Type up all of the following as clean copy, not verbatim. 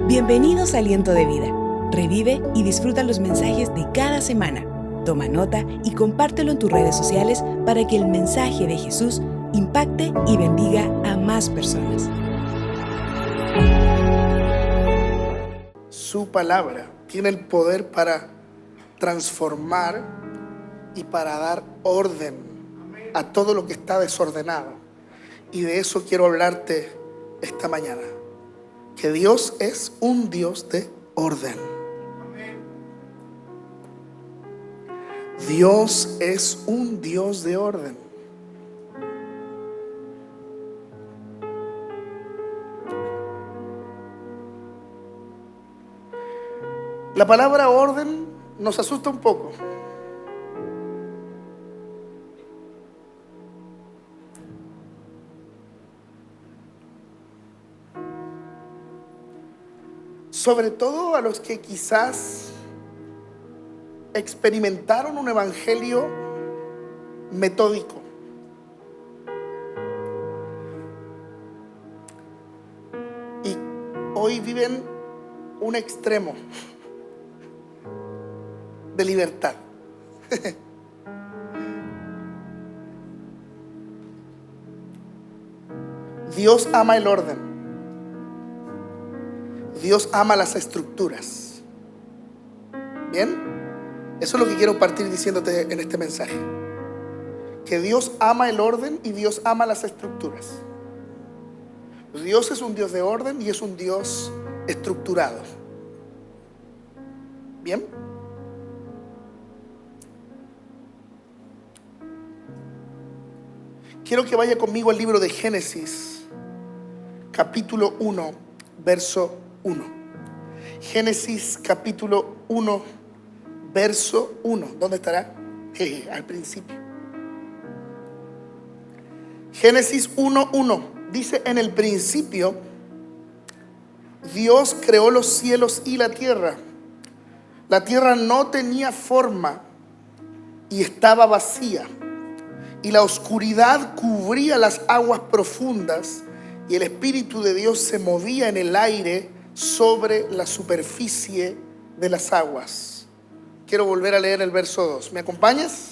Bienvenidos a Aliento de Vida. Revive y disfruta los mensajes de cada semana. Toma nota y compártelo en tus redes sociales para que el mensaje de Jesús impacte y bendiga a más personas. Su palabra tiene el poder para transformar y para dar orden a todo lo que está desordenado. Y de eso quiero hablarte esta mañana. Que Dios es un Dios de orden. Dios es un Dios de orden. La palabra orden nos asusta un poco. Sobre todo a los que quizás experimentaron un evangelio metódico. Y hoy viven un extremo de libertad. Dios ama el orden. Dios ama las estructuras. ¿Bien? Eso es lo que quiero partir diciéndote en este mensaje. Que Dios ama el orden y Dios ama las estructuras. Dios es un Dios de orden y es un Dios estructurado. ¿Bien? Quiero que vaya conmigo al libro de Génesis, capítulo 1, verso 1. Génesis capítulo 1, verso 1. ¿Dónde estará? Al principio. Génesis 1:1 dice: en el principio Dios creó los cielos y la tierra. La tierra no tenía forma y estaba vacía, y la oscuridad cubría las aguas profundas, y el Espíritu de Dios se movía en el aire sobre la superficie de las aguas. Quiero volver a leer el verso 2. ¿Me acompañas?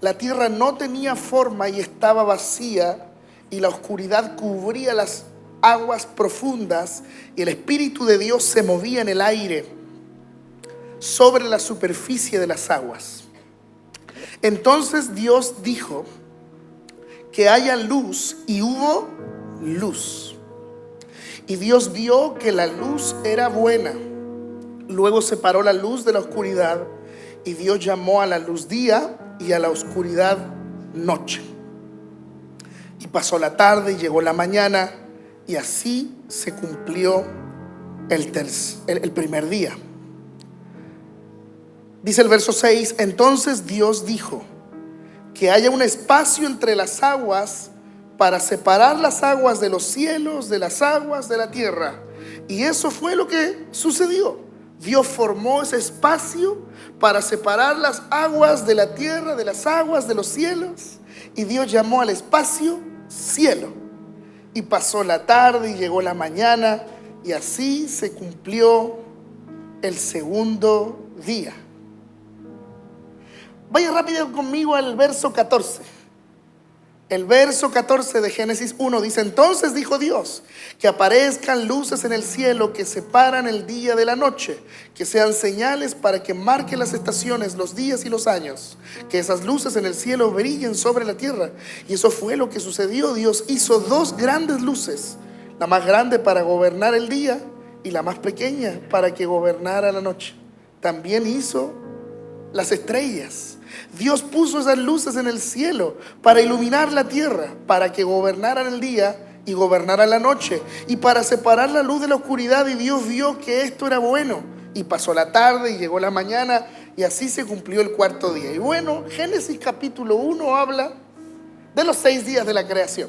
La tierra no tenía forma y estaba vacía, y la oscuridad cubría las aguas profundas, y el Espíritu de Dios se movía en el aire sobre la superficie de las aguas. Entonces Dios dijo: que haya luz, y hubo luz. Y Dios vio que la luz era buena. Luego separó la luz de la oscuridad, y Dios llamó a la luz día y a la oscuridad noche. Y pasó la tarde y llegó la mañana, y así se cumplió el primer día. Dice el verso 6: entonces Dios dijo: que haya un espacio entre las aguas para separar las aguas de los cielos de las aguas de la tierra. Y eso fue lo que sucedió. Dios formó ese espacio para separar las aguas de la tierra de las aguas de los cielos, y Dios llamó al espacio cielo. Y pasó la tarde y llegó la mañana, y así se cumplió el segundo día. Vaya rápido conmigo al verso 14. El verso 14 de Génesis 1 dice: entonces dijo Dios: que aparezcan luces en el cielo que separan el día de la noche, que sean señales para que marquen las estaciones, los días y los años, que esas luces en el cielo brillen sobre la tierra. Y eso fue lo que sucedió. Dios hizo dos grandes luces, la más grande para gobernar el día y la más pequeña para que gobernara la noche. También hizo las estrellas. Dios puso esas luces en el cielo para iluminar la tierra, para que gobernaran el día y gobernaran la noche, y para separar la luz de la oscuridad. Y Dios vio que esto era bueno. Y pasó la tarde y llegó la mañana, y así se cumplió el cuarto día. Y bueno, Génesis capítulo 1 habla de los 6 días de la creación.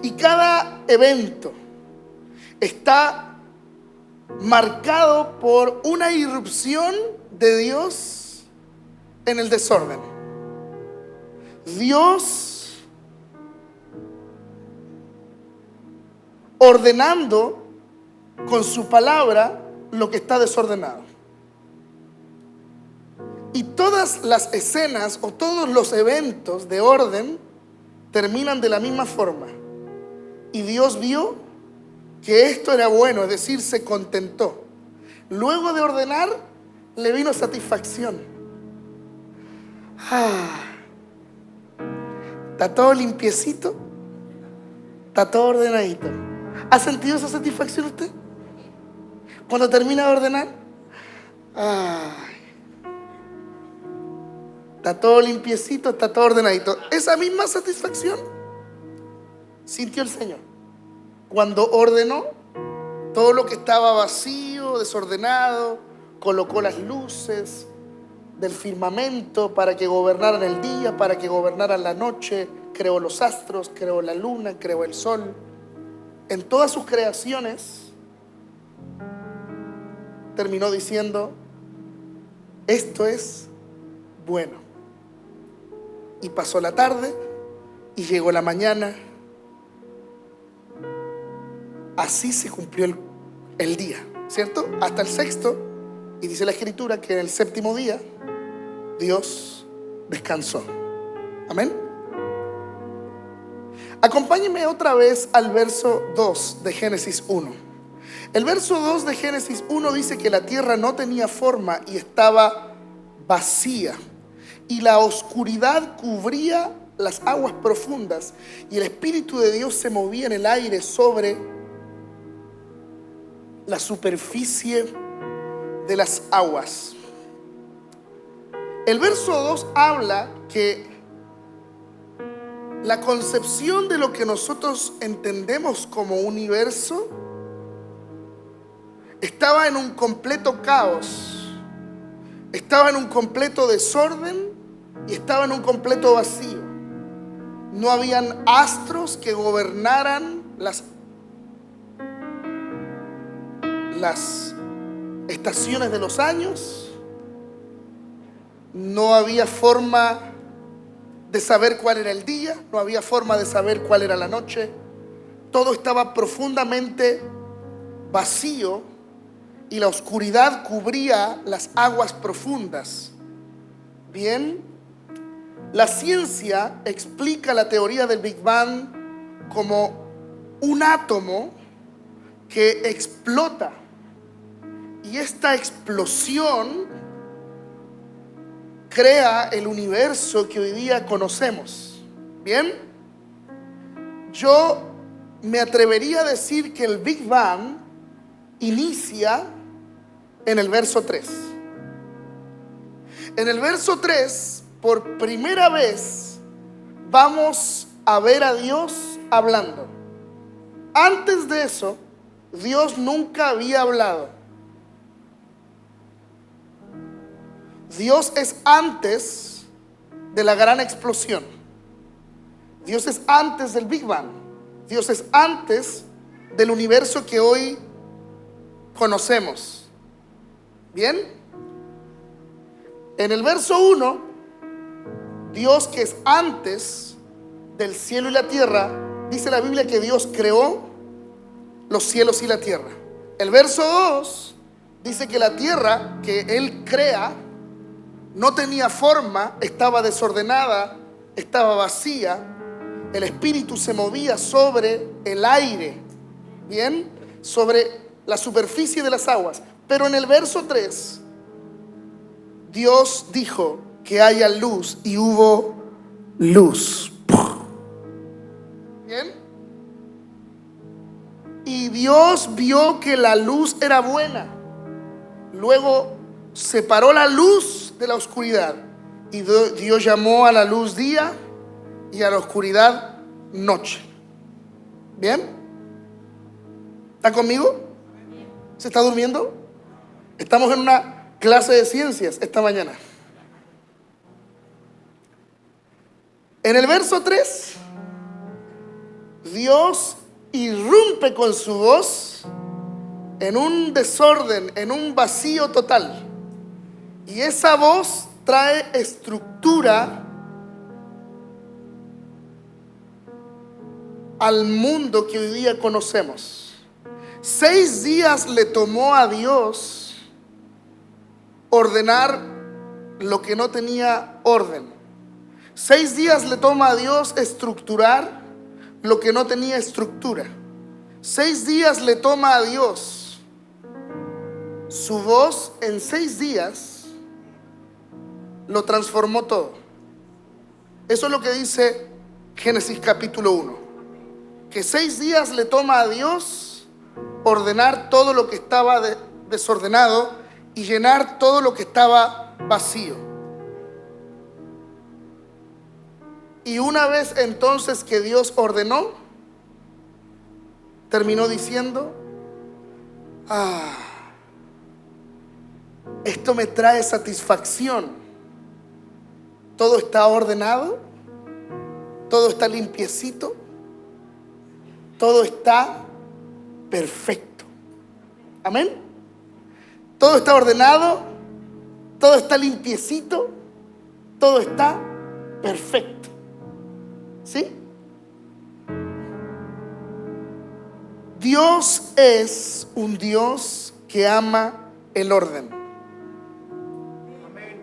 Y cada evento está marcado por una irrupción de Dios en el desorden. Dios ordenando con su palabra lo que está desordenado. Y todas las escenas o todos los eventos de orden terminan de la misma forma. Y Dios vio que esto era bueno, es decir, se contentó. Luego de ordenar, le vino satisfacción. Está todo limpiecito, está todo ordenadito. ¿Ha sentido esa satisfacción usted? Cuando termina de ordenar, está todo limpiecito, está todo ordenadito. Esa misma satisfacción sintió el Señor cuando ordenó todo lo que estaba vacío, desordenado. Colocó las luces del firmamento para que gobernaran el día, para que gobernaran la noche. Creó los astros, creó la luna, creó el sol. En todas sus creaciones terminó diciendo: esto es bueno. Y pasó la tarde y llegó la mañana. Así se cumplió el día, ¿cierto? Hasta el sexto. Y dice la Escritura que en el séptimo día Dios descansó. Amén. Acompáñenme otra vez al verso 2 de Génesis 1. El verso 2 de Génesis 1 dice que la tierra no tenía forma y estaba vacía, y la oscuridad cubría las aguas profundas, y el Espíritu de Dios se movía en el aire sobre la superficie de las aguas. El verso 2 habla que la concepción de lo que nosotros entendemos como universo estaba en un completo caos, estaba en un completo desorden y estaba en un completo vacío. No habían astros que gobernaran las estaciones de los años. No había forma de saber cuál era el día, no había forma de saber cuál era la noche. Todo estaba profundamente vacío y la oscuridad cubría las aguas profundas. Bien, la ciencia explica la teoría del Big Bang como un átomo que explota, y esta explosión crea el universo que hoy día conocemos. Bien, yo me atrevería a decir que el Big Bang inicia en el verso 3. En el verso 3, por primera vez, vamos a ver a Dios hablando. Antes de eso, Dios nunca había hablado. Dios es antes de la gran explosión. Dios es antes del Big Bang. Dios es antes del universo que hoy conocemos. Bien, en el verso 1, Dios, que es antes del cielo y la tierra, dice la Biblia que Dios creó los cielos y la tierra. El verso 2 dice que la tierra que Él crea no tenía forma, estaba desordenada, estaba vacía. El Espíritu se movía sobre el aire, bien, sobre la superficie de las aguas. Pero en el verso 3, Dios dijo que haya luz y hubo luz. Bien. Y Dios vio que la luz era buena. Luego separó la luz de la oscuridad, y Dios llamó a la luz día y a la oscuridad noche. ¿Bien? ¿Está conmigo? ¿Se está durmiendo? Estamos en una clase de ciencias esta mañana. En el verso 3, Dios irrumpe con su voz en un desorden, en un vacío total. Y esa voz trae estructura al mundo que hoy día conocemos. 6 días le tomó a Dios ordenar lo que no tenía orden. 6 días le toma a Dios estructurar lo que no tenía estructura. 6 días le toma a Dios su voz. En 6 días lo transformó todo. Eso es lo que dice Génesis capítulo 1. Que 6 días le toma a Dios ordenar todo lo que estaba desordenado y llenar todo lo que estaba vacío. Y una vez entonces que Dios ordenó, terminó diciendo: esto me trae satisfacción. Todo está ordenado, todo está limpiecito, todo está perfecto. Amén. Todo está ordenado, todo está limpiecito, todo está perfecto. ¿Sí? Dios es un Dios que ama el orden. Amén.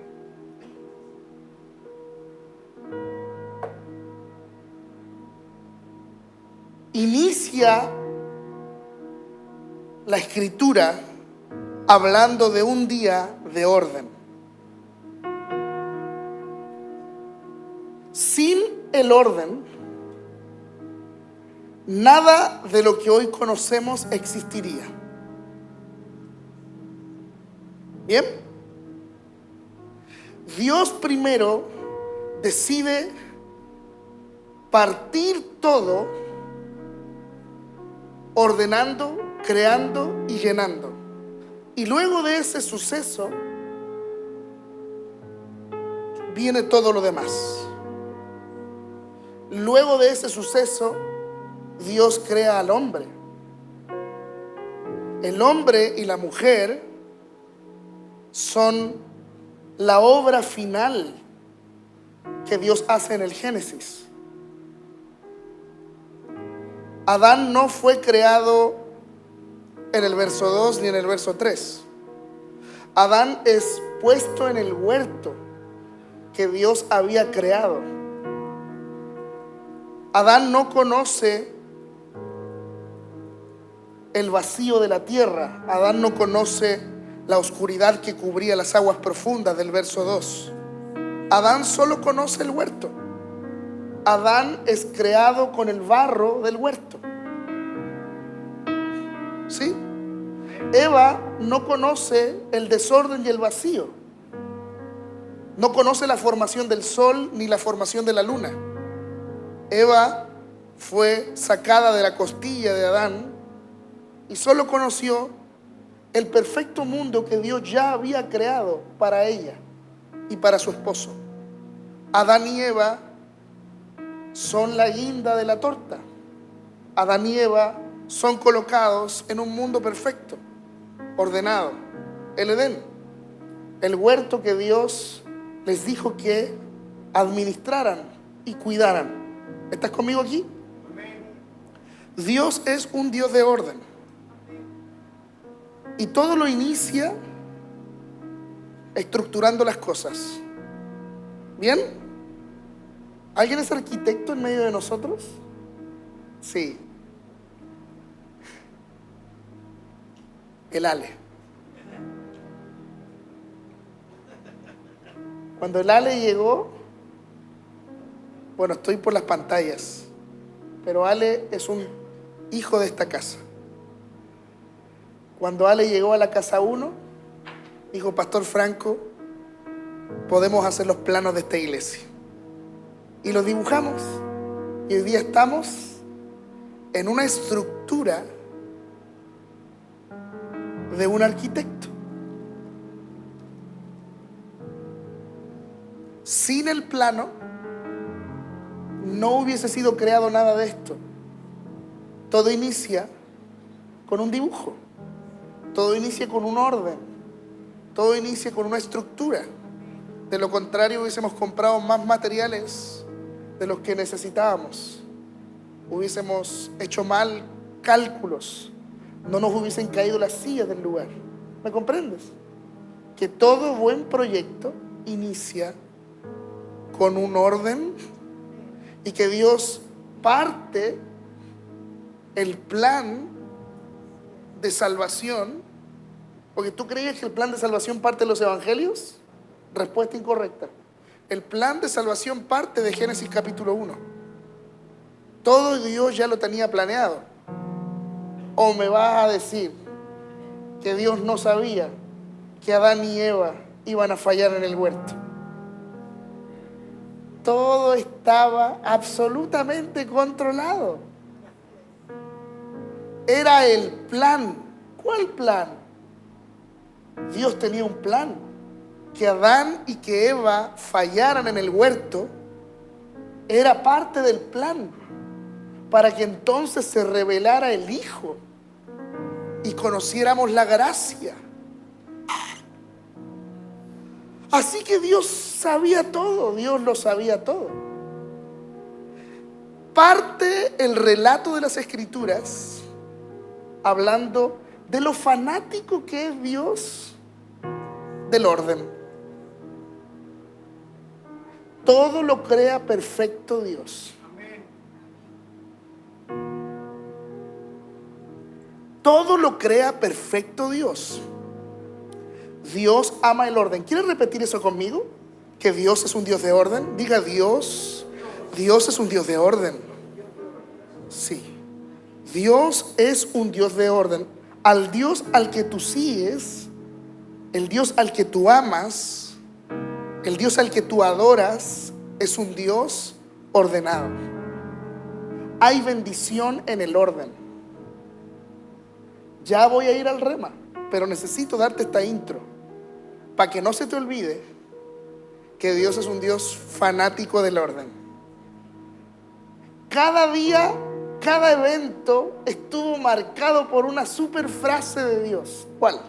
Inicia la escritura hablando de un día de orden. Sin el orden, nada de lo que hoy conocemos existiría. Bien. Dios primero decide partir todo, ordenando, creando y llenando. Y luego de ese suceso viene todo lo demás. Luego de ese suceso, Dios crea al hombre. El hombre y la mujer son la obra final que Dios hace en el Génesis. Adán no fue creado en el verso 2 ni en el verso 3. Adán es puesto en el huerto que Dios había creado. Adán no conoce el vacío de la tierra. Adán no conoce la oscuridad que cubría las aguas profundas del verso 2. Adán solo conoce el huerto. Adán es creado con el barro del huerto. ¿Sí? Eva no conoce el desorden y el vacío. No conoce la formación del sol ni la formación de la luna. Eva fue sacada de la costilla de Adán y solo conoció el perfecto mundo que Dios ya había creado para ella y para su esposo. Adán y Eva son la guinda de la torta. Adán y Eva son colocados en un mundo perfecto, ordenado, el Edén, el huerto que Dios les dijo que administraran y cuidaran. ¿Estás conmigo aquí? Dios es un Dios de orden. Y todo lo inicia estructurando las cosas. ¿Bien? ¿Alguien es arquitecto en medio de nosotros? Sí. El Ale. Cuando el Ale llegó, bueno, estoy por las pantallas, pero Ale es un hijo de esta casa. Cuando Ale llegó a la casa 1, dijo: Pastor Franco, podemos hacer los planos de esta iglesia. Y los dibujamos. Y hoy día estamos en una estructura de un arquitecto. Sin el plano no hubiese sido creado nada de esto. Todo inicia con un dibujo. Todo inicia con un orden. Todo inicia con una estructura. De lo contrario, hubiésemos comprado más materiales de los que necesitábamos. hubiésemos hecho mal cálculos, no nos hubiesen caído las sillas del lugar. ¿Me comprendes? Que todo buen proyecto inicia con un orden y que Dios parte el plan de salvación. Porque tú creías que el plan de salvación parte de los evangelios. Respuesta incorrecta. El plan de salvación parte de Génesis capítulo 1. Todo Dios ya lo tenía planeado. ¿O me vas a decir que Dios no sabía que Adán y Eva iban a fallar en el huerto? Todo estaba absolutamente controlado. Era el plan. ¿Cuál plan? Dios tenía un plan. Que Adán y que Eva fallaran en el huerto era parte del plan, para que entonces se revelara el Hijo y conociéramos la gracia. Así que Dios sabía todo, Dios lo sabía todo. Parte el relato de las Escrituras hablando de lo fanático que es Dios del orden. Todo lo crea perfecto Dios. Todo lo crea perfecto Dios. Dios ama el orden. ¿Quieres repetir eso conmigo? Que Dios es un Dios de orden. Diga Dios es un Dios de orden. Sí. Dios es un Dios de orden. Al Dios al que tú sigues, el Dios al que tú amas, el Dios al que tú adoras, es un Dios ordenado. Hay bendición en el orden. Ya voy a ir al rema, pero necesito darte esta intro para que no se te olvide que Dios es un Dios fanático del orden. Cada día, cada evento estuvo marcado por una super frase de Dios. ¿Cuál?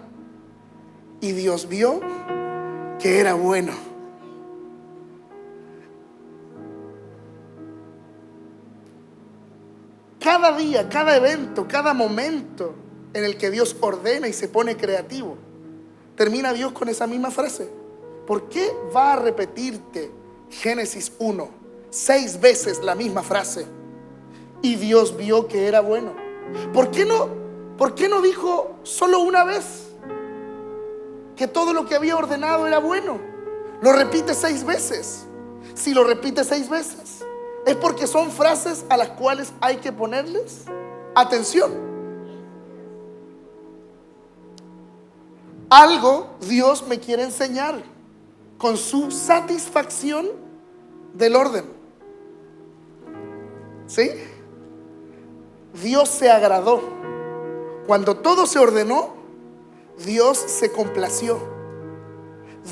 Y Dios vio que era bueno. Cada día, cada evento, cada momento en el que Dios ordena y se pone creativo, termina Dios con esa misma frase. ¿Por qué va a repetirte Génesis 1 6 veces la misma frase? Y Dios vio que era bueno. ¿Por qué no dijo solo una vez que todo lo que había ordenado era bueno? Lo repite 6 veces. Si lo repite 6 veces, es porque son frases a las cuales hay que ponerles atención. Algo Dios me quiere enseñar con su satisfacción del orden. ¿Sí? Dios se agradó. Cuando todo se ordenó, Dios se complació.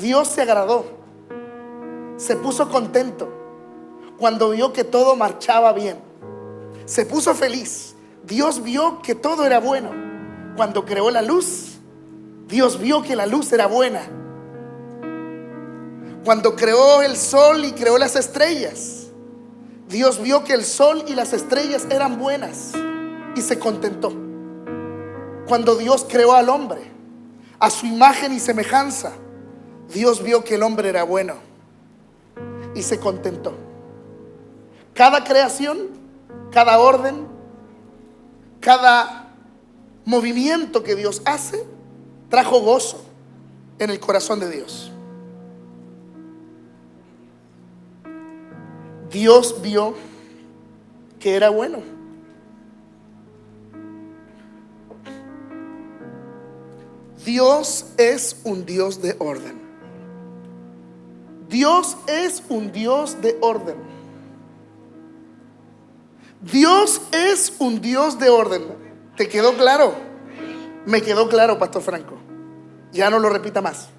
Dios se agradó. Se puso contento cuando vio que todo marchaba bien. Se puso feliz. Dios vio que todo era bueno. Cuando creó la luz, Dios vio que la luz era buena. Cuando creó el sol y creó las estrellas, Dios vio que el sol y las estrellas eran buenas y se contentó. Cuando Dios creó al hombre a su imagen y semejanza, Dios vio que el hombre era bueno y se contentó. Cada creación, cada orden, cada movimiento que Dios hace trajo gozo en el corazón de Dios. Dios vio que era bueno. Dios es un Dios de orden. Dios es un Dios de orden. Dios es un Dios de orden. ¿Te quedó claro? Me quedó claro, Pastor Franco. Ya no lo repita más.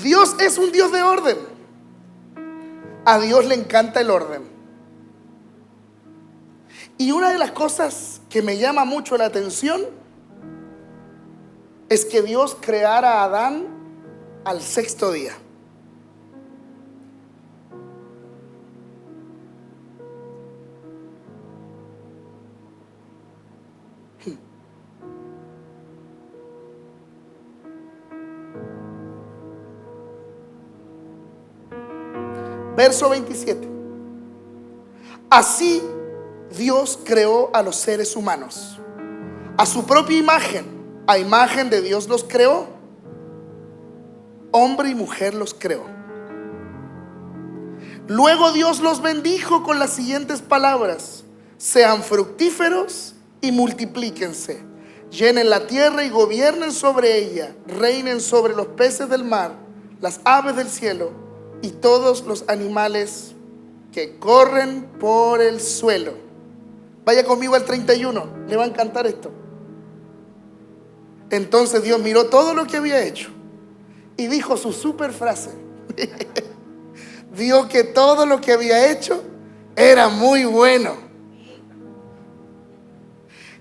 Dios es un Dios de orden. A Dios le encanta el orden. Y una de las cosas que me llama mucho la atención es que Dios creara a Adán al 6º día. Verso 27. Así Dios creó a los seres humanos. A su propia imagen, a imagen de Dios los creó. Hombre y mujer los creó. Luego Dios los bendijo con las siguientes palabras: sean fructíferos y multiplíquense, llenen la tierra y gobiernen sobre ella, reinen sobre los peces del mar, las aves del cielo y todos los animales que corren por el suelo. Vaya conmigo al 31, le va a encantar esto. Entonces Dios miró todo lo que había hecho y dijo su super frase. Vio que todo lo que había hecho era muy bueno.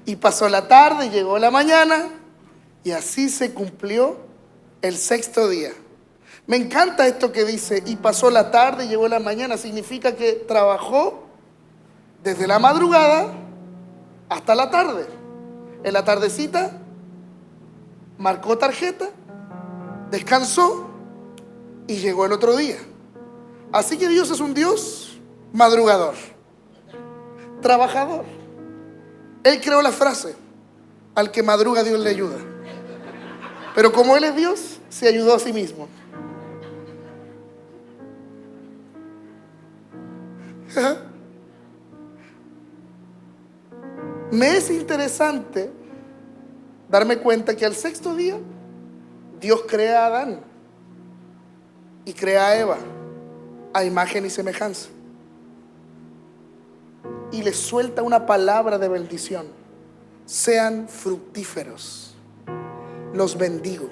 Y pasó la tarde y llegó la mañana, y así se cumplió el sexto día. Me encanta esto que dice, y pasó la tarde y llegó la mañana. Significa que trabajó desde la madrugada hasta la tarde. En la tardecita marcó tarjeta, descansó y llegó el otro día. Así que Dios es un Dios madrugador, trabajador. Él creó la frase: al que madruga Dios le ayuda. Pero como Él es Dios, se ayudó a sí mismo. Me es interesante darme cuenta que al sexto día Dios crea a Adán y crea a Eva a imagen y semejanza, y les suelta una palabra de bendición: sean fructíferos, los bendigo.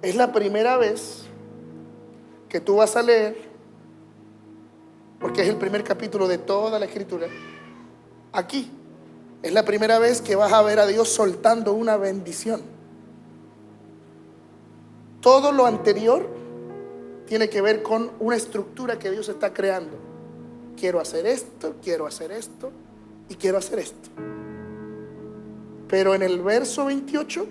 Es la primera vez que tú vas a leer, porque es el primer capítulo de toda la escritura. Aquí es la primera vez que vas a ver a Dios soltando una bendición. Todo lo anterior tiene que ver con una estructura que Dios está creando. Quiero hacer esto, quiero hacer esto y quiero hacer esto. Pero en el verso 28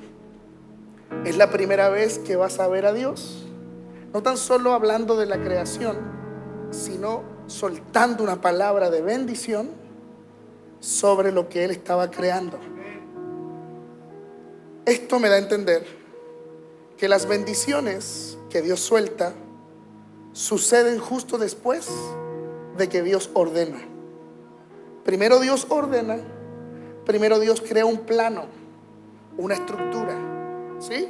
es la primera vez que vas a ver a Dios, no tan solo hablando de la creación, sino soltando una palabra de bendición sobre lo que Él estaba creando. Esto me da a entender que las bendiciones que Dios suelta suceden justo después de que Dios ordena. Primero Dios ordena, primero Dios crea un plano, una estructura, ¿sí?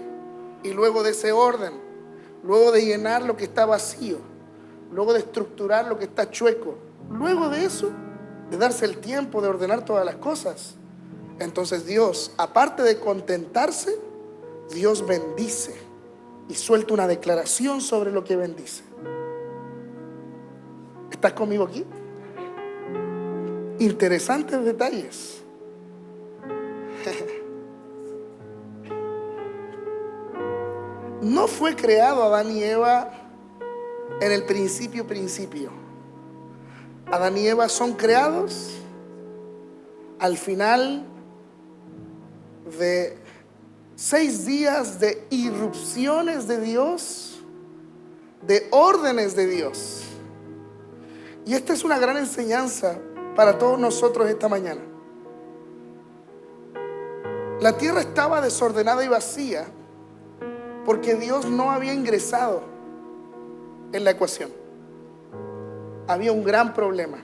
Y luego de ese orden, luego de llenar lo que está vacío, luego de estructurar lo que está chueco, luego de eso, de darse el tiempo de ordenar todas las cosas, entonces Dios, aparte de contentarse, Dios bendice y suelta una declaración sobre lo que bendice. ¿Estás conmigo aquí? Interesantes detalles. No fue creado Adán y Eva en el principio. Adán y Eva son creados al final de 6 días de irrupciones de Dios, de órdenes de Dios. Y esta es una gran enseñanza para todos nosotros esta mañana. La tierra estaba desordenada y vacía porque Dios no había ingresado en la ecuación. Había un gran problema.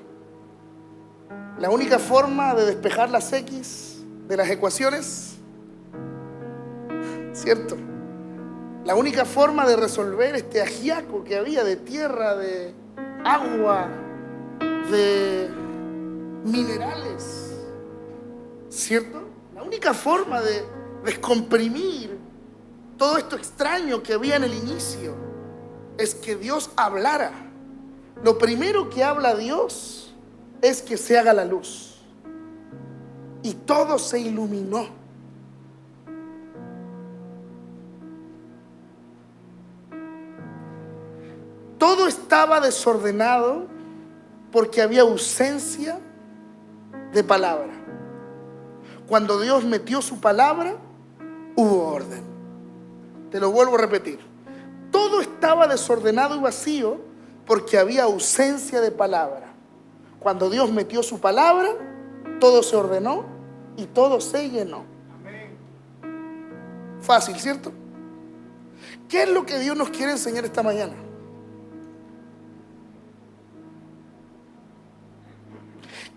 La única forma de despejar las X de las ecuaciones, ¿cierto? La única forma de resolver este ajiaco que había de tierra, de agua, de minerales, ¿cierto? La única forma de descomprimir todo esto extraño que había en el inicio es que Dios hablara. Lo primero que habla Dios es que se haga la luz, y todo se iluminó. Todo estaba desordenado porque había ausencia de palabra. cuando Dios metió su palabra, hubo orden. Te lo vuelvo a repetir. Todo estaba desordenado y vacío porque había ausencia de palabra. Cuando Dios metió su palabra, todo se ordenó y todo se llenó. Fácil, ¿cierto? ¿Qué es lo que Dios nos quiere enseñar esta mañana?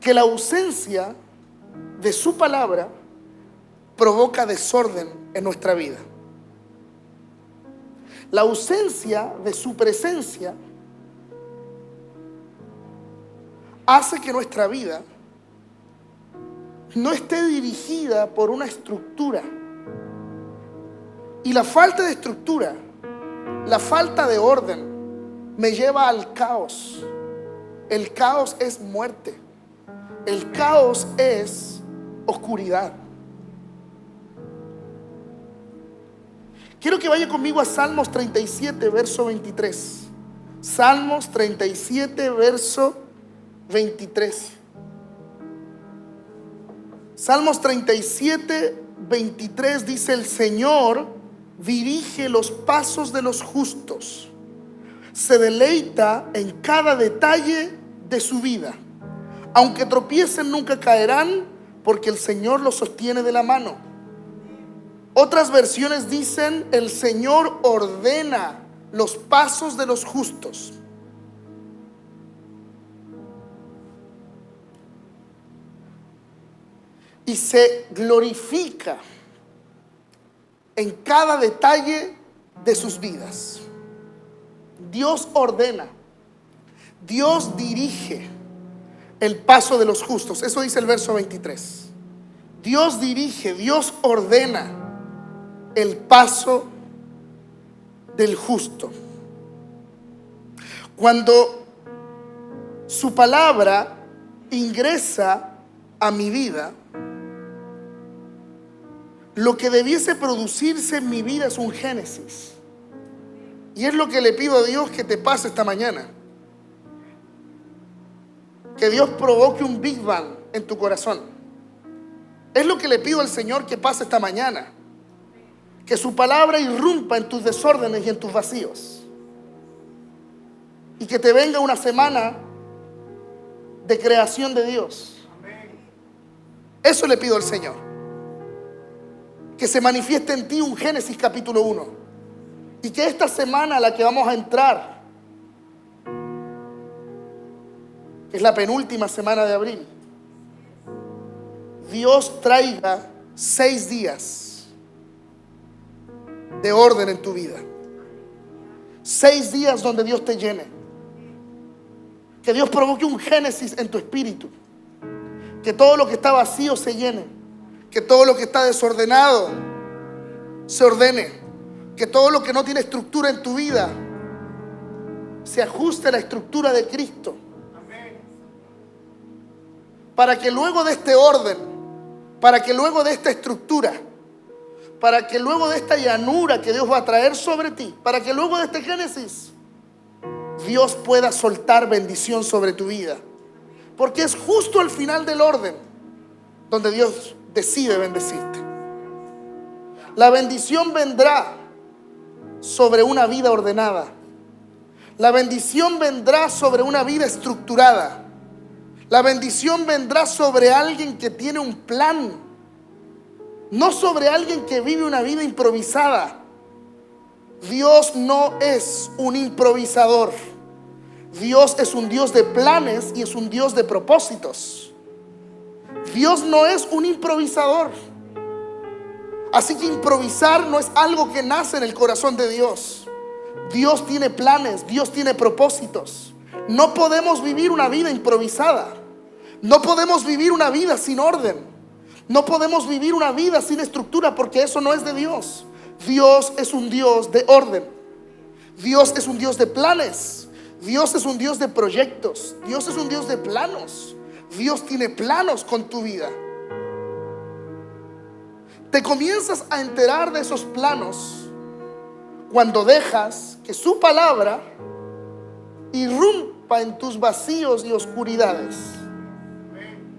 Que la ausencia de su palabra provoca desorden en nuestra vida. La ausencia de su presencia hace que nuestra vida no esté dirigida por una estructura. Y la falta de estructura, la falta de orden, me lleva al caos. El caos es muerte. El caos es oscuridad. Quiero que vaya conmigo a Salmos 37, verso 23. Salmos 37, verso 23. Salmos 37, 23 dice: el Señor dirige los pasos de los justos, se deleita en cada detalle de su vida. Aunque tropiecen, nunca caerán, porque el Señor los sostiene de la mano. Otras versiones dicen: el Señor ordena los pasos de los justos. Y se glorifica en cada detalle de sus vidas. Dios ordena, Dios dirige el paso de los justos. Eso dice el verso 23. Dios dirige, Dios ordena el paso del justo. Cuando su palabra ingresa a mi vida, lo que debiese producirse en mi vida es un génesis. Y es lo que le pido a Dios que te pase esta mañana. Que Dios provoque un Big Bang en tu corazón. Es lo que le pido al Señor que pase esta mañana. Que su palabra irrumpa en tus desórdenes y en tus vacíos. Y que te venga una semana de creación de Dios. Eso le pido al Señor. Que se manifieste en ti un Génesis capítulo 1. Y que esta semana a la que vamos a entrar, que es la penúltima semana de abril, Dios traiga 6 días de orden en tu vida. 6 días donde Dios te llene. Que Dios provoque un génesis en tu espíritu. Que todo lo que está vacío se llene. Que todo lo que está desordenado se ordene. Que todo lo que no tiene estructura en tu vida se ajuste a la estructura de Cristo. Para que luego de este orden, para que luego de esta estructura, para que luego de esta llanura que Dios va a traer sobre ti, para que luego de este Génesis, Dios pueda soltar bendición sobre tu vida. Porque es justo al final del orden donde Dios decide bendecirte. La bendición vendrá sobre una vida ordenada. La bendición vendrá sobre una vida estructurada. La bendición vendrá sobre alguien que tiene un plan, no sobre alguien que vive una vida improvisada. Dios no es un improvisador. Dios es un Dios de planes y es un Dios de propósitos. Dios no es un improvisador. Así que improvisar no es algo que nace en el corazón de Dios. Dios tiene planes, Dios tiene propósitos. No podemos vivir una vida improvisada. No podemos vivir una vida sin orden. No podemos vivir una vida sin estructura, porque eso no es de Dios. Dios es un Dios de orden. Dios es un Dios de planes. Dios es un Dios de proyectos. Dios es un Dios de planos. Dios tiene planos con tu vida. Te comienzas a enterar de esos planos cuando dejas que su palabra irrumpa en tus vacíos y oscuridades.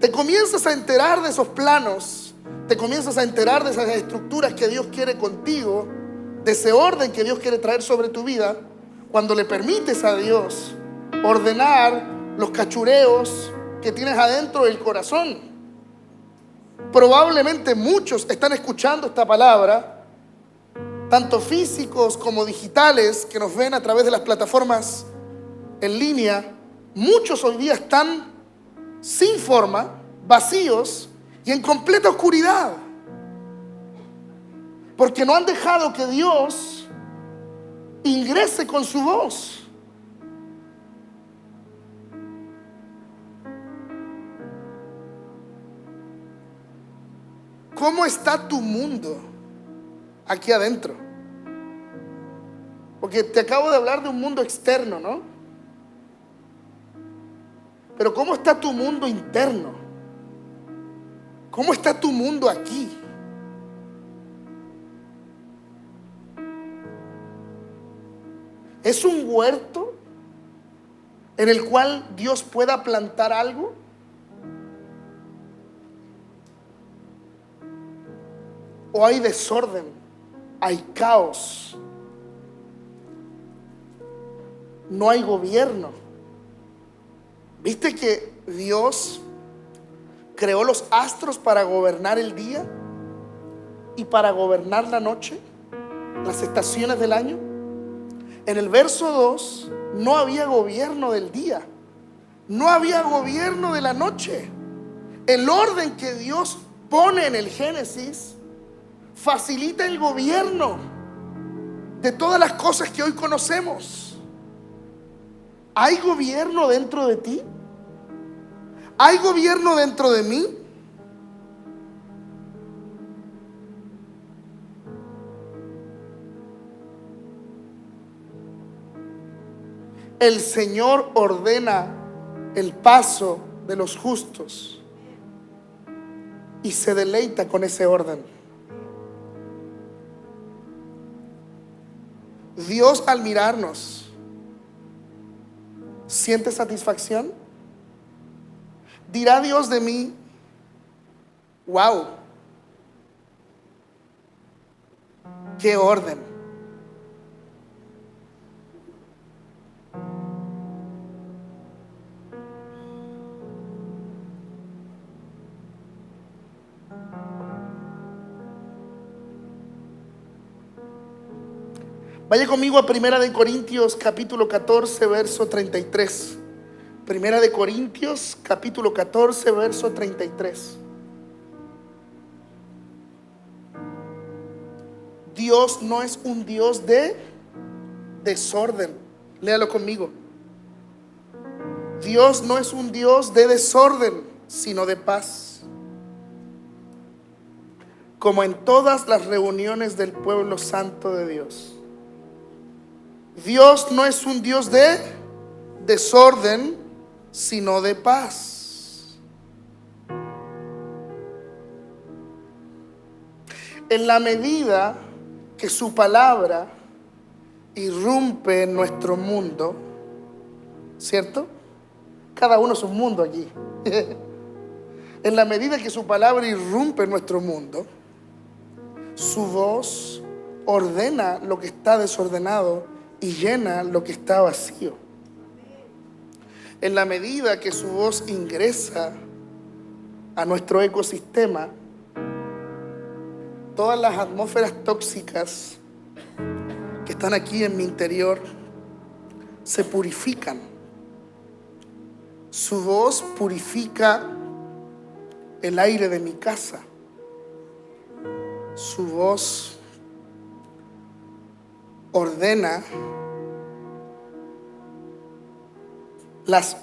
Te comienzas a enterar de esos planos te comienzas a enterar de esas estructuras que Dios quiere contigo, de ese orden que Dios quiere traer sobre tu vida, cuando le permites a Dios ordenar los cachureos que tienes adentro del corazón. Probablemente muchos están escuchando esta palabra, tanto físicos como digitales, que nos ven a través de las plataformas en línea. Muchos hoy día están sin forma, vacíos y en completa oscuridad, porque no han dejado que Dios ingrese con su voz. ¿Cómo está tu mundo aquí adentro? Porque te acabo de hablar de un mundo externo, ¿no? Pero ¿cómo está tu mundo interno? ¿Cómo está tu mundo aquí? ¿Es un huerto en el cual Dios pueda plantar algo? ¿O hay desorden? ¿Hay caos? ¿No hay gobierno? ¿Viste que Dios creó los astros para gobernar el día y para gobernar la noche, las estaciones del año? En el verso 2 no había gobierno del día, no había gobierno de la noche. El orden que Dios pone en el Génesis facilita el gobierno de todas las cosas que hoy conocemos. ¿Hay gobierno dentro de ti? ¿Hay gobierno dentro de mí? El Señor ordena el paso de los justos y se deleita con ese orden. Dios, al mirarnos, ¿siente satisfacción? Dirá Dios de mí: wow, qué orden. Vaya conmigo a Primera de Corintios capítulo 14 verso 33. Primera de Corintios capítulo 14 verso 33. Dios no es un Dios de desorden. Léalo conmigo. Dios no es un Dios de desorden, sino de paz, como en todas las reuniones del pueblo santo de Dios. Dios no es un Dios de desorden, sino de paz. En la medida que su palabra irrumpe en nuestro mundo, ¿cierto? Cada uno es un mundo aquí. En la medida que su palabra irrumpe en nuestro mundo, su voz ordena lo que está desordenado y llena lo que está vacío. En la medida que su voz ingresa a nuestro ecosistema, todas las atmósferas tóxicas que están aquí en mi interior se purifican. Su voz purifica el aire de mi casa. Su voz ordena las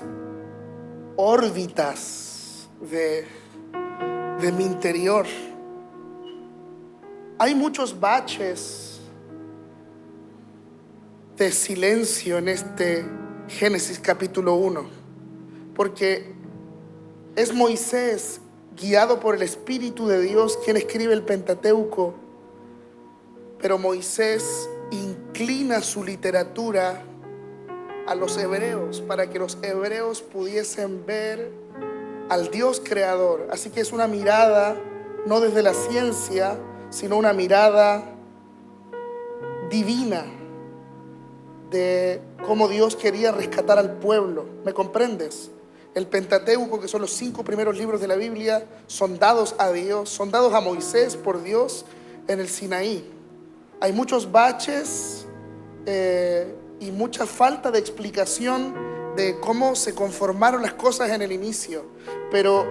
órbitas de mi interior. Hay muchos baches de silencio en este Génesis capítulo 1, porque es Moisés, guiado por el Espíritu de Dios, quien escribe el Pentateuco. Pero Moisés inclina su literatura a los hebreos para que los hebreos pudiesen ver al Dios creador. Así que es una mirada no desde la ciencia, sino una mirada divina de cómo Dios quería rescatar al pueblo. ¿Me comprendes? El Pentateuco, que son los 5 primeros libros de la Biblia, son dados a Dios, son dados a Moisés por Dios en el Sinaí. Hay muchos baches y mucha falta de explicación de cómo se conformaron las cosas en el inicio, pero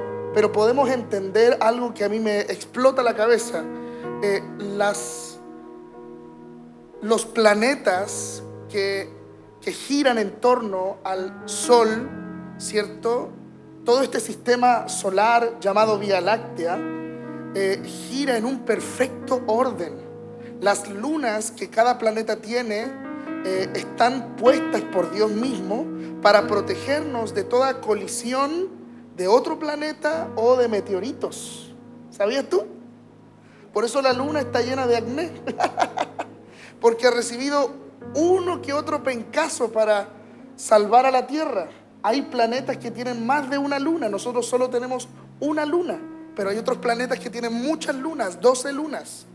podemos entender algo que a mí me explota la cabeza. Los planetas que giran en torno al Sol, ¿cierto? Todo este sistema solar llamado Vía Láctea gira en un perfecto orden. Las lunas que cada planeta tiene están puestas por Dios mismo para protegernos de toda colisión de otro planeta o de meteoritos. ¿Sabías tú? Por eso la luna está llena de acné. Porque ha recibido uno que otro pencazo para salvar a la Tierra. Hay planetas que tienen más de una luna. Nosotros solo tenemos una luna, pero hay otros planetas que tienen muchas lunas, 12 lunas,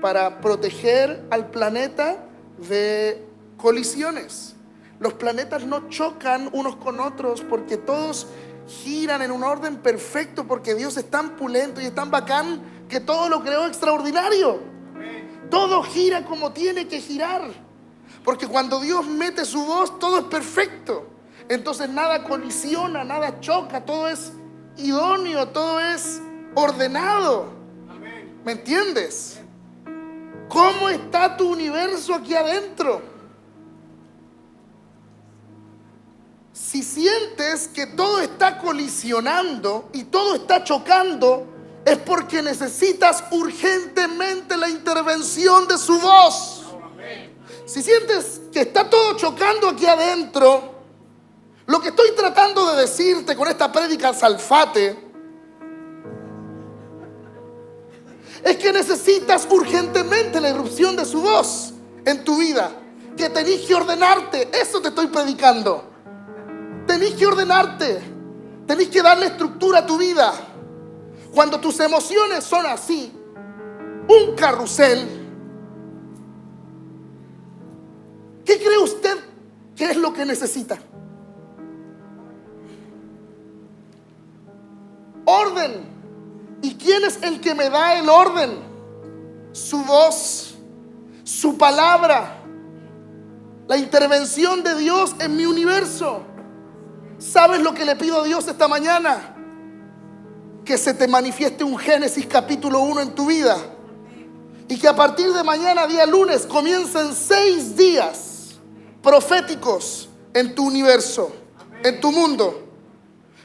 para proteger al planeta de colisiones. Los planetas no chocan unos con otros porque todos giran en un orden perfecto, porque Dios es tan pulento y es tan bacán que todo lo creó extraordinario. Todo gira como tiene que girar, porque cuando Dios mete su voz, todo es perfecto. Entonces nada colisiona, nada choca, todo es idóneo, todo es ordenado. ¿Me entiendes? ¿Cómo está tu universo aquí adentro? Si sientes que todo está colisionando y todo está chocando, es porque necesitas urgentemente la intervención de su voz. Si sientes que está todo chocando aquí adentro, lo que estoy tratando de decirte con esta prédica Salfate es que necesitas urgentemente la irrupción de su voz en tu vida, que tenés que ordenarte. Eso te estoy predicando. Tenés que ordenarte, tenés que darle estructura a tu vida. Cuando tus emociones son así, un carrusel, ¿qué cree usted que es lo que necesita? Orden. ¿Y quién es el que me da el orden? Su voz, su palabra, la intervención de Dios en mi universo. ¿Sabes lo que le pido a Dios esta mañana? Que se te manifieste un Génesis capítulo 1 en tu vida, y que a partir de mañana, día lunes, comiencen 6 días proféticos en tu universo, en tu mundo.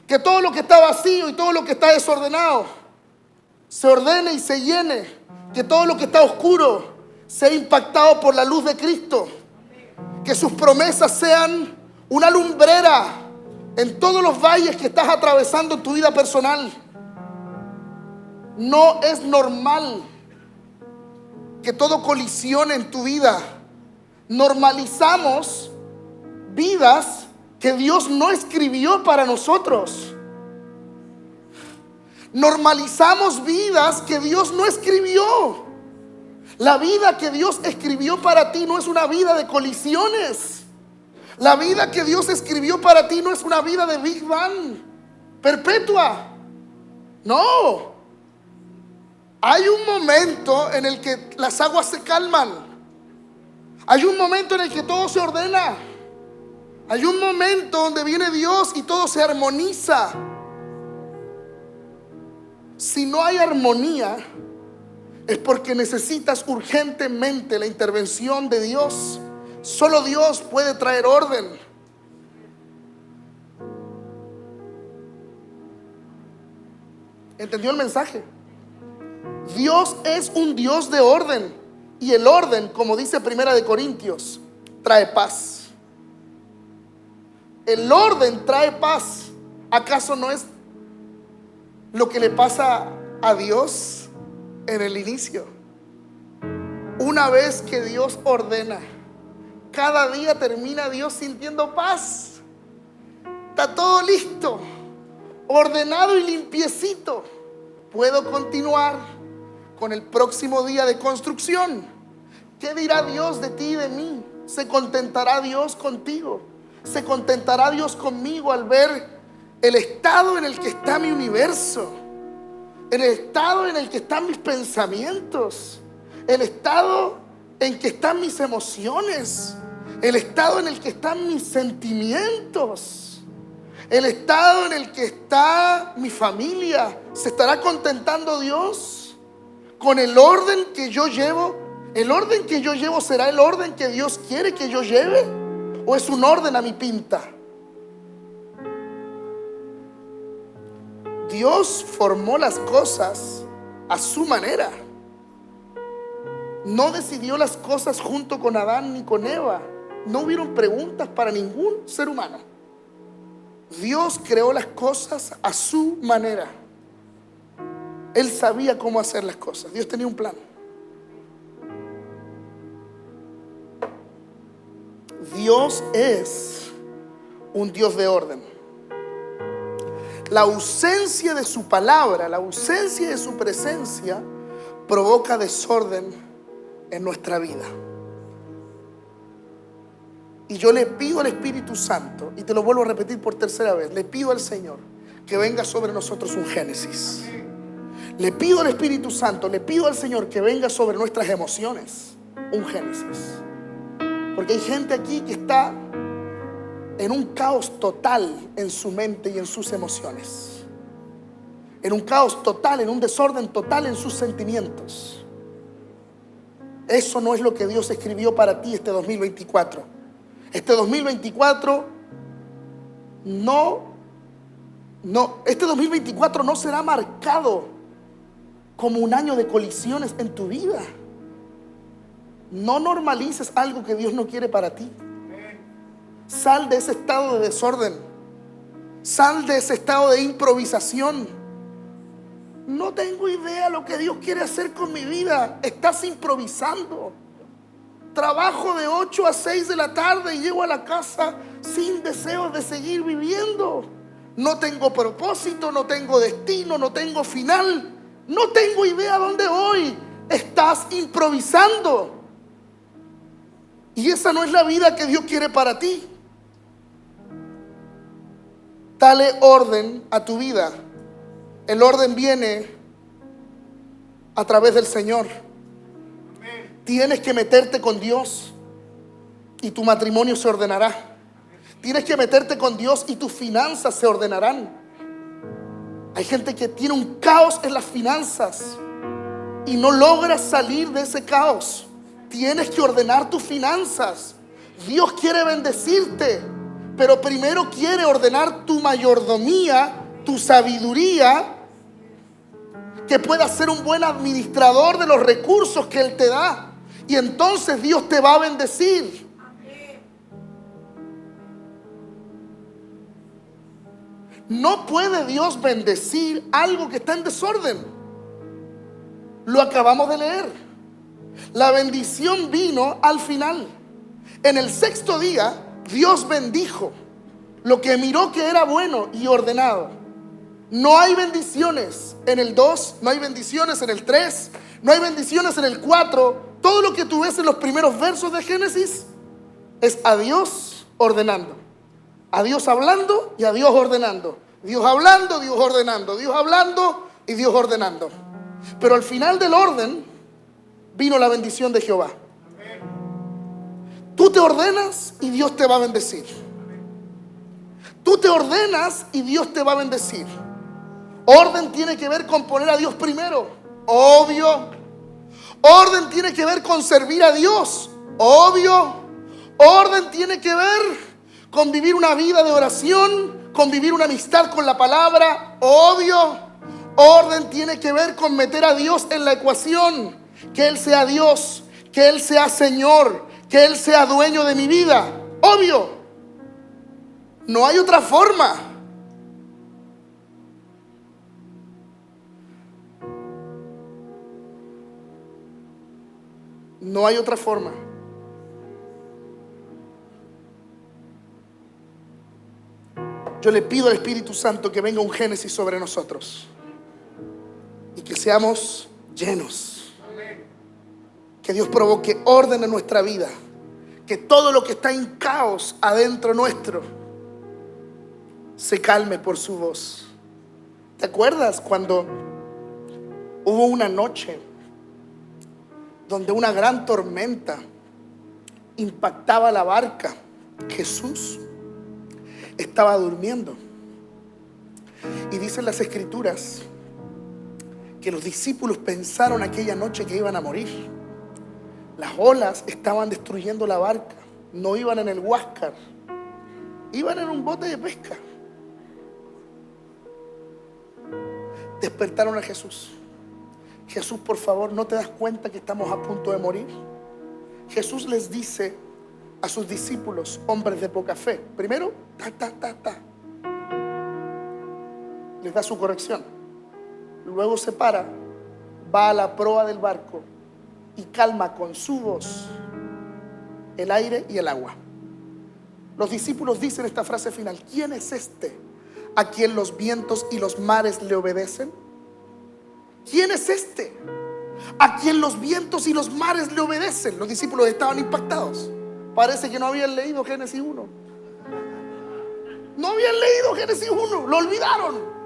Que todo lo que está vacío y todo lo que está desordenado se ordene y se llene. Que todo lo que está oscuro sea impactado por la luz de Cristo. Que sus promesas sean una lumbrera en todos los valles que estás atravesando en tu vida personal. No es normal que todo colisione en tu vida. Normalizamos vidas que Dios no escribió para nosotros. Normalizamos vidas que Dios no escribió. La vida que Dios escribió para ti no es una vida de colisiones. La vida que Dios escribió para ti no es una vida de Big Bang perpetua. No. Hay un momento en el que las aguas se calman. Hay un momento en el que todo se ordena. Hay un momento donde viene Dios y todo se armoniza. Si no hay armonía, es porque necesitas urgentemente la intervención de Dios. Solo Dios puede traer orden. ¿Entendió el mensaje? Dios es un Dios de orden. Y el orden, como dice Primera de Corintios, trae paz. El orden trae paz. ¿Acaso no es lo que le pasa a Dios en el inicio? Una vez que Dios ordena, cada día termina Dios sintiendo paz. Está todo listo, ordenado y limpiecito. puedo continuar con el próximo día de construcción. ¿Qué dirá Dios de ti y de mí? ¿Se contentará Dios contigo? ¿Se contentará Dios conmigo al ver el estado en el que está mi universo? El estado en el que están mis pensamientos, el estado en que están mis emociones, el estado en el que están mis sentimientos, el estado en el que está mi familia. ¿Se estará contentando Dios con el orden que yo llevo? ¿El orden que yo llevo será el orden que Dios quiere que yo lleve? ¿O es un orden a mi pinta? Dios formó las cosas a su manera. No decidió las cosas junto con Adán ni con Eva. No hubieron preguntas para ningún ser humano. Dios creó las cosas a su manera. Él sabía cómo hacer las cosas. Dios tenía un plan. Dios es un Dios de orden. La ausencia de su palabra, la ausencia de su presencia provoca desorden en nuestra vida. Y yo le pido al Espíritu Santo, y te lo vuelvo a repetir por tercera vez, le pido al Señor que venga sobre nosotros un Génesis. Le pido al Espíritu Santo, le pido al Señor que venga sobre nuestras emociones un Génesis. Porque hay gente aquí que está en un caos total en su mente y en sus emociones, en un caos total, en un desorden total en sus sentimientos. Eso no es lo que Dios escribió para ti este 2024. Este 2024 este 2024 no será marcado como un año de colisiones en tu vida. No normalices algo que Dios no quiere para ti. Sal de ese estado de desorden. Sal de ese estado de improvisación. No tengo idea lo que Dios quiere hacer con mi vida. Estás improvisando. Trabajo de 8 a 6 de la tarde y llego a la casa sin deseos de seguir viviendo. No tengo propósito, no tengo destino, no tengo final. No tengo idea dónde voy. Estás improvisando. Y esa no es la vida que Dios quiere para ti. Dale orden a tu vida. El orden viene a través del Señor. Tienes que meterte con Dios y tu matrimonio se ordenará. Tienes que meterte con Dios y tus finanzas se ordenarán. Hay gente que tiene un caos en las finanzas y no logra salir de ese caos. Tienes que ordenar tus finanzas. Dios quiere bendecirte, pero primero quiere ordenar tu mayordomía, tu sabiduría, que puedas ser un buen administrador de los recursos que Él te da. Y entonces Dios te va a bendecir. No puede Dios bendecir algo que está en desorden. Lo acabamos de leer. La bendición vino al final. En el sexto día, Dios bendijo lo que miró que era bueno y ordenado. No hay bendiciones en el 2, no hay bendiciones en el 3, no hay bendiciones en el 4. Todo lo que tú ves en los primeros versos de Génesis es a Dios ordenando, a Dios hablando y a Dios ordenando. Dios hablando, Dios ordenando, Dios hablando y Dios ordenando. Pero al final del orden vino la bendición de Jehová. Tú te ordenas y Dios te va a bendecir. Tú te ordenas y Dios te va a bendecir. Orden tiene que ver con poner a Dios primero, obvio. Orden tiene que ver con servir a Dios, obvio. Orden tiene que ver con vivir una vida de oración, con vivir una amistad con la palabra, obvio. Orden tiene que ver con meter a Dios en la ecuación, que Él sea Dios, que Él sea Señor, que Él sea dueño de mi vida, obvio. No hay otra forma. No hay otra forma. Yo le pido al Espíritu Santo que venga un Génesis sobre nosotros. seamos llenos. Que Dios provoque orden en nuestra vida. Que todo lo que está en caos adentro nuestro se calme por su voz. ¿Te acuerdas cuando hubo una noche donde una gran tormenta impactaba la barca? Jesús estaba durmiendo. Y dicen las escrituras que los discípulos pensaron aquella noche que iban a morir. Las olas estaban destruyendo la barca. No iban en el Huáscar, iban en un bote de pesca. Despertaron a Jesús. Jesús, por favor, ¿no te das cuenta que estamos a punto de morir? Jesús les dice a sus discípulos, hombres de poca fe, primero, les da su corrección. Luego se para, va a la proa del barco y calma con su voz el aire y el agua. Los discípulos dicen esta frase final: ¿quién es este a quien los vientos y los mares le obedecen? ¿Quién es este a quien los vientos y los mares le obedecen? Los discípulos estaban impactados. Parece que no habían leído Génesis 1. No habían leído Génesis 1, lo olvidaron.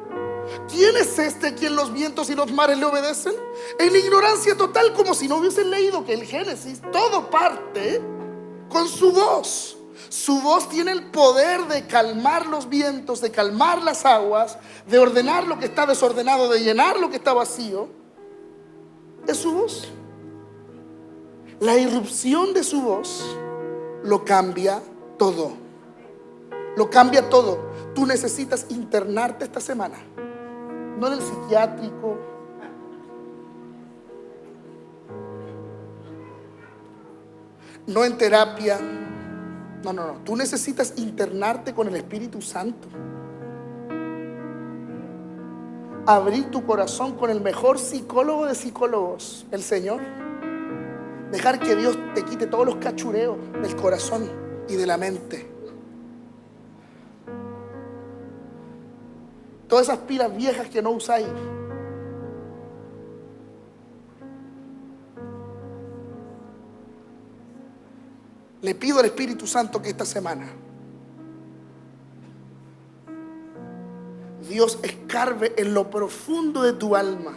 ¿Quién es este a quien los vientos y los mares le obedecen? En ignorancia total, como si no hubiesen leído que el Génesis todo parte con su voz. Su voz tiene el poder de calmar los vientos, de calmar las aguas, de ordenar lo que está desordenado, de llenar lo que está vacío. Es su voz. La irrupción de su voz lo cambia todo. Lo cambia todo. Tú necesitas internarte esta semana. No en el psiquiátrico, no en terapia. No. Tú necesitas internarte con el Espíritu Santo. Abrir tu corazón con el mejor psicólogo de psicólogos, el Señor. Dejar que Dios te quite todos los cachureos del corazón y de la mente. Todas esas pilas viejas que no usáis. Le pido al Espíritu Santo que esta semana Dios escarbe en lo profundo de tu alma.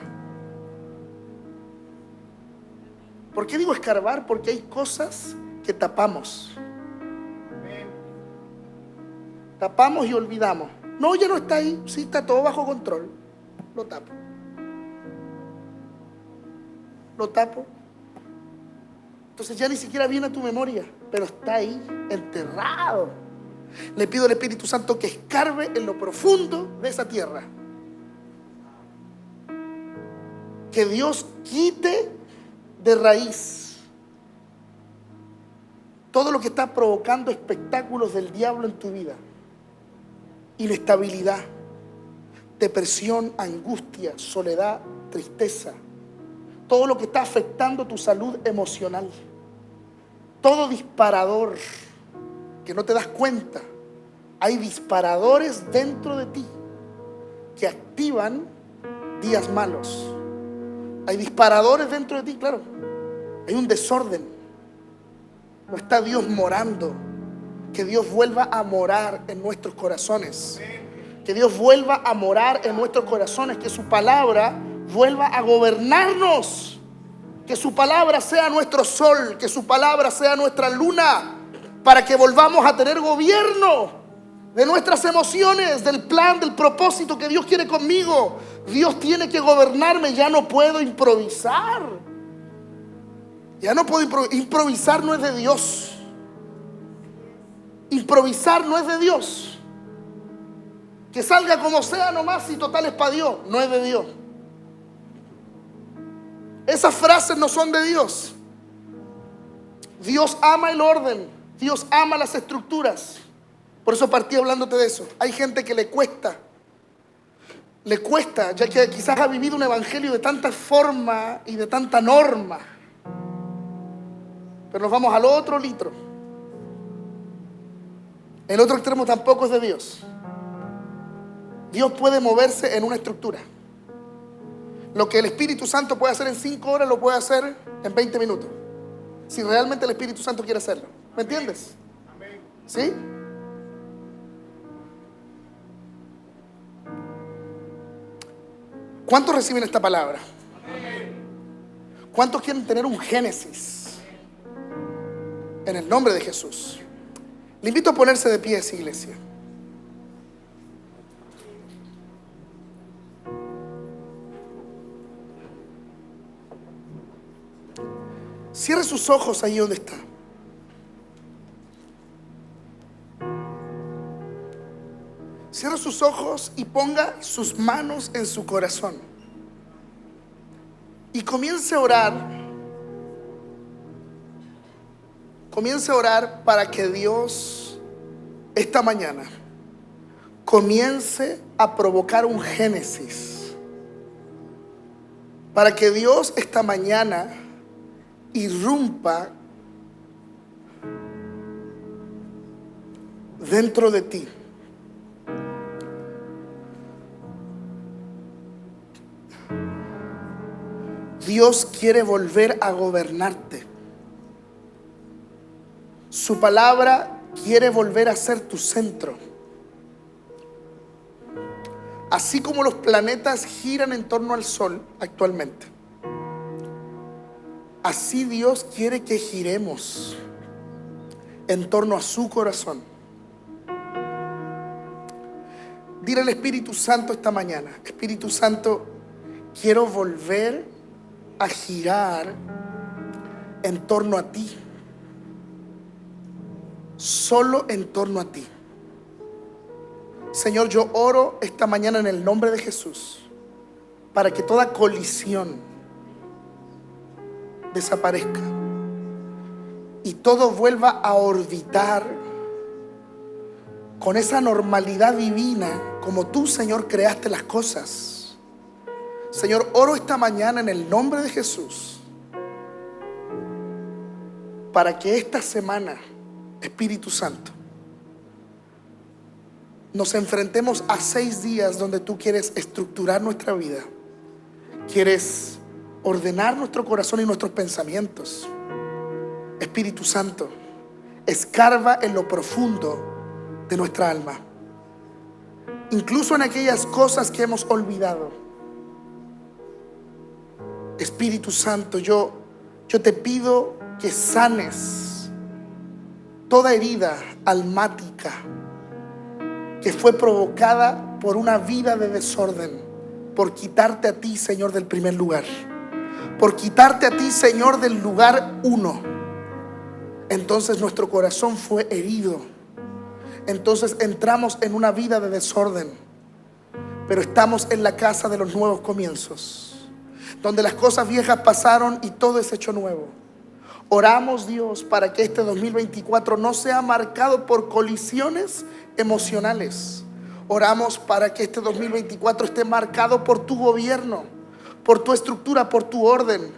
¿Por qué digo escarbar? Porque hay cosas que tapamos. Tapamos y olvidamos. No, ya no está ahí. Sí, está todo bajo control. Lo tapo. Lo tapo. Entonces ya ni siquiera viene a tu memoria, pero está ahí, enterrado. Le pido al Espíritu Santo que escarbe en lo profundo de esa tierra. Que Dios quite de raíz todo lo que está provocando espectáculos del diablo en tu vida. Inestabilidad, depresión, angustia, soledad, tristeza. Todo lo que está afectando tu salud emocional. Todo disparador que no te das cuenta. Hay disparadores dentro de ti que activan días malos. Hay disparadores dentro de ti, claro. Hay un desorden. No está Dios morando. Que Dios vuelva a morar en nuestros corazones. Que Dios vuelva a morar en nuestros corazones. Que su palabra vuelva a gobernarnos. Que su palabra sea nuestro sol. Que su palabra sea nuestra luna. Para que volvamos a tener gobierno de nuestras emociones, del plan, del propósito que Dios quiere conmigo. Dios tiene que gobernarme. Ya no puedo improvisar. Ya no puedo improvisar. No es de Dios. Improvisar no es de Dios. Que salga como sea nomás y total es para Dios. No es de Dios. Esas frases no son de Dios. Dios ama el orden. Dios ama las estructuras. Por eso partí hablándote de eso. Hay gente que le cuesta, ya que quizás ha vivido un evangelio de tanta forma y de tanta norma. Pero nos vamos al otro litro. El otro extremo tampoco es de Dios. Dios puede moverse en una estructura. Lo que el Espíritu Santo puede hacer en 5 horas, lo puede hacer en 20 minutos. Si realmente el Espíritu Santo quiere hacerlo. ¿Me entiendes? ¿Sí? ¿Cuántos reciben esta palabra? ¿Cuántos quieren tener un Génesis? En el nombre de Jesús. Le invito a ponerse de pie, iglesia. Cierre sus ojos ahí donde está. Cierre sus ojos y ponga sus manos en su corazón. Y comience a orar. Comience a orar para que Dios esta mañana comience a provocar un Génesis. Para que Dios esta mañana irrumpa dentro de ti. Dios quiere volver a gobernarte. Su palabra quiere volver a ser tu centro. Así como los planetas giran en torno al sol actualmente, así Dios quiere que giremos en torno a su corazón. Dile al Espíritu Santo esta mañana: Espíritu Santo, quiero volver a girar en torno a ti. Solo en torno a ti. Señor, yo oro esta mañana en el nombre de Jesús para que toda colisión desaparezca y todo vuelva a orbitar con esa normalidad divina como tú, Señor, creaste las cosas. Señor, oro esta mañana en el nombre de Jesús para que esta semana, Espíritu Santo, nos enfrentemos a 6 días donde tú quieres estructurar nuestra vida, quieres ordenar nuestro corazón y nuestros pensamientos. Espíritu Santo, escarba en lo profundo de nuestra alma, incluso en aquellas cosas que hemos olvidado. Espíritu Santo, yo te pido que sanes toda herida almática que fue provocada por una vida de desorden, por quitarte a ti, Señor, del primer lugar, por quitarte a ti, Señor, del lugar 1. Entonces nuestro corazón fue herido. Entonces entramos en una vida de desorden, pero estamos en la casa de los nuevos comienzos, donde las cosas viejas pasaron y todo es hecho nuevo. Oramos, Dios, para que este 2024 no sea marcado por colisiones emocionales. Oramos para que este 2024 esté marcado por tu gobierno, por tu estructura, por tu orden,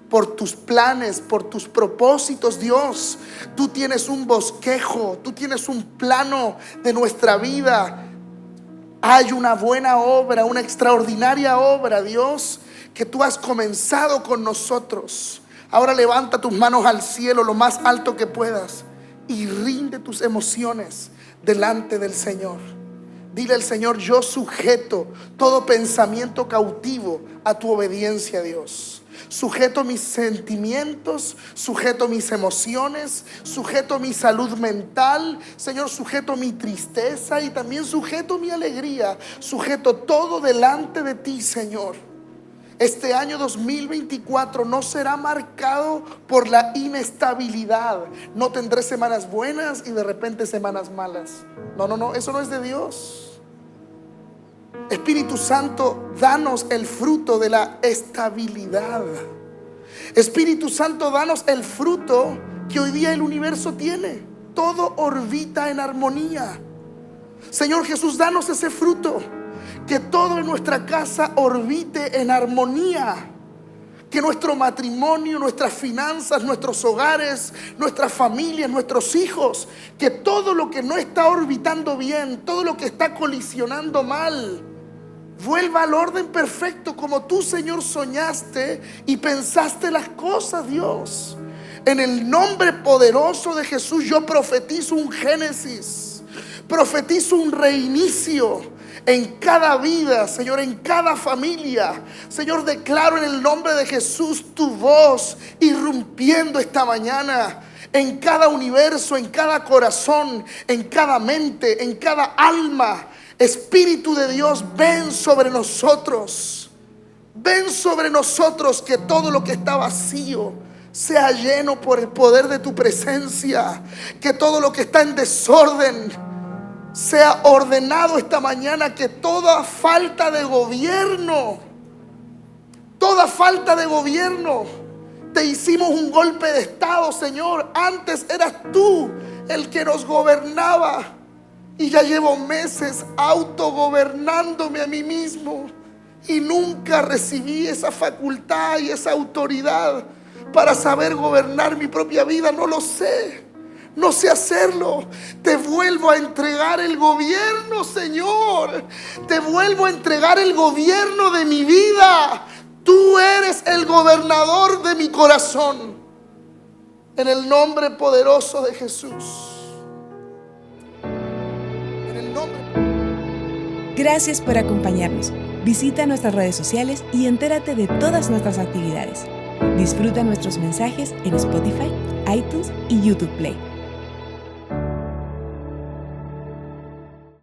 por tus planes, por tus propósitos. Dios, tú tienes un bosquejo, tú tienes un plano de nuestra vida. Hay una buena obra, una extraordinaria obra, Dios, que tú has comenzado con nosotros. Ahora levanta tus manos al cielo lo más alto que puedas y rinde tus emociones delante del Señor. Dile al Señor: yo sujeto todo pensamiento cautivo a tu obediencia, Dios. Sujeto mis sentimientos, sujeto mis emociones, sujeto mi salud mental, Señor, sujeto mi tristeza y también sujeto mi alegría. Sujeto todo delante de ti, Señor. Este año 2024 no será marcado por la inestabilidad. No tendré semanas buenas y de repente semanas malas. No, eso no es de Dios. Espíritu Santo, danos el fruto de la estabilidad. Espíritu Santo, danos el fruto que hoy día el universo tiene. Todo orbita en armonía. Señor Jesús, danos ese fruto. Que todo en nuestra casa orbite en armonía. Que nuestro matrimonio, nuestras finanzas, nuestros hogares, nuestras familias, nuestros hijos, que todo lo que no está orbitando bien, todo lo que está colisionando mal, vuelva al orden perfecto como tú, Señor, soñaste y pensaste las cosas, Dios. En el nombre poderoso de Jesús yo profetizo un génesis, profetizo un reinicio en cada vida, Señor, en cada familia. Señor, declaro en el nombre de Jesús tu voz irrumpiendo esta mañana en cada universo, en cada corazón, en cada mente, en cada alma. Espíritu de Dios, ven sobre nosotros. Ven sobre nosotros, que todo lo que está vacío sea lleno por el poder de tu presencia. Que todo lo que está en desorden sea ordenado esta mañana. Que toda falta de gobierno, te hicimos un golpe de estado, Señor. Antes eras tú el que nos gobernaba, y ya llevo meses autogobernándome a mí mismo, y nunca recibí esa facultad y esa autoridad para saber gobernar mi propia vida. No lo sé, no sé hacerlo. Te vuelvo a entregar el gobierno, Señor. Te vuelvo a entregar el gobierno de mi vida. Tú eres el gobernador de mi corazón. En el nombre poderoso de Jesús. En el nombre. Gracias por acompañarnos. Visita nuestras redes sociales y entérate de todas nuestras actividades. Disfruta nuestros mensajes en Spotify, iTunes y YouTube Play.